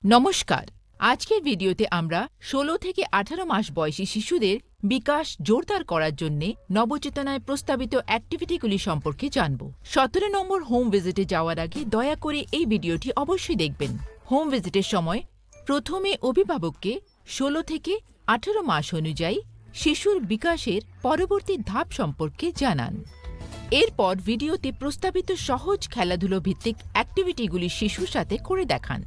নমস্কার। আজকের ভিডিওতে আমরা ১৬ থেকে ১৮ মাস বয়সী শিশুদের বিকাশ জোরদার করার জন্য নবচেতনায় প্রস্তাবিত অ্যাক্টিভিটিগুলি সম্পর্কে জানব। ১৭ নম্বর হোম ভিজিটে যাওয়ার আগে দয়া করে এই ভিডিওটি অবশ্যই দেখবেন। হোম ভিজিটের সময় প্রথমে অভিভাবককে ১৬ থেকে ১৮ মাস অনুযায়ী শিশুর বিকাশের পরবর্তী ধাপ সম্পর্কে জানান। এরপর ভিডিওতে প্রস্তাবিত সহজ খেলাধুলো ভিত্তিক অ্যাক্টিভিটিগুলি শিশুর সাথে করে দেখান।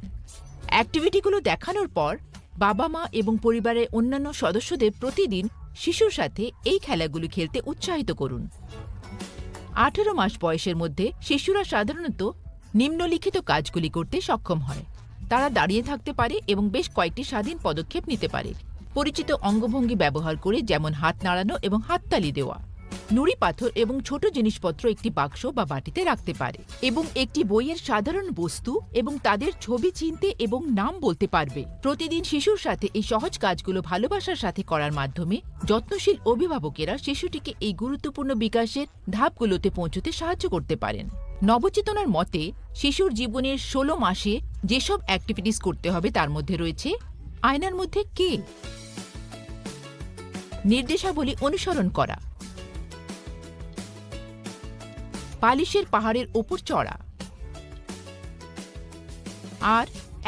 অ্যাক্টিভিটিগুলো দেখানোর পর বাবা মা এবং পরিবারের অন্যান্য সদস্যদের প্রতিদিন শিশুর সাথে এই খেলাগুলি খেলতে উৎসাহিত করুন। ১৮ মাস বয়সের মধ্যে শিশুরা সাধারণত নিম্নলিখিত কাজগুলি করতে সক্ষম হয়। তারা দাঁড়িয়ে থাকতে পারে এবং বেশ কয়েকটি স্বাধীন পদক্ষেপ নিতে পারে। পরিচিত অঙ্গভঙ্গি ব্যবহার করে, যেমন হাত নাড়ানো এবং হাততালি দেওয়া। নুড়ি পাথর এবং ছোট জিনিসপত্র একটি বাক্স বা বাটিতে রাখতে পারে এবং একটি বইয়ের সাধারণ বস্তু এবং তাদের ছবি চিনতে এবং নাম বলতে পারবে। প্রতিদিন শিশুর সাথে এই সহজ কাজগুলো ভালোবাসার সাথে করার মাধ্যমে যত্নশীল অভিভাবকেরা শিশুটিকে এই গুরুত্বপূর্ণ বিকাশের ধাপগুলোতে পৌঁছতে সাহায্য করতে পারেন। নবচেতনার মতে শিশুর জীবনের ১৬ মাসে যেসব অ্যাক্টিভিটিস করতে হবে তার মধ্যে রয়েছে আয়নার মধ্যে কে, নির্দেশাবলী অনুসরণ করা, বালিশের পাহাড়ের ওপর চড়া, আর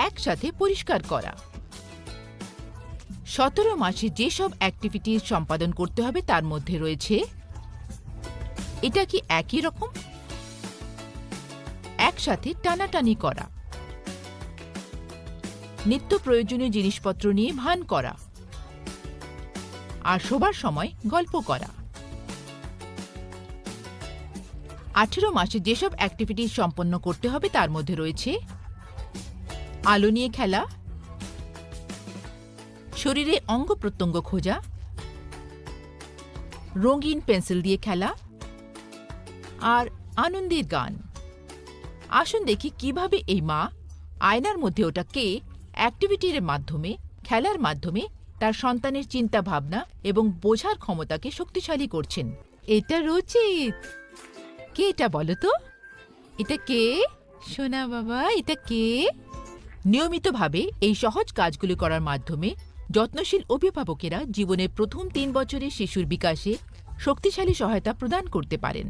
একসাথে পরিষ্কার করা। ১৭ মাসে যেসব অ্যাক্টিভিটি সম্পাদন করতে হবে তার মধ্যে রয়েছে এটা কি একই রকম, একসাথে টানাটানি করা, নিত্য প্রয়োজনীয় জিনিসপত্র নিয়ে ভান করা, আর শোবার সময় গল্প করা। ১৮ মাসে যেসব অ্যাক্টিভিটি সম্পন্ন করতে হবে তার মধ্যে রয়েছে আলো নিয়ে খেলা, শরীরে অঙ্গ প্রত্যঙ্গ খোঁজা, রঙিন পেন্সিল দিয়ে খেলা, আর আনন্দের গান। আসুন দেখি কিভাবে এই মা আয়নার মধ্যে ওটা কে অ্যাক্টিভিটির মাধ্যমে, খেলার মাধ্যমে তার সন্তানের চিন্তা ভাবনা এবং বোঝার ক্ষমতাকে শক্তিশালী করছেন। এটা রচিত। কে এটা বলো তো? এটা কে সোনা বাবা? এটা কে? নিয়মিতভাবে এই সহজ কাজগুলি করার মাধ্যমে যত্নশীল অভিভাবকেরা জীবনের প্রথম ৩ বছরে শিশুর বিকাশে শক্তিশালী সহায়তা প্রদান করতে পারেন।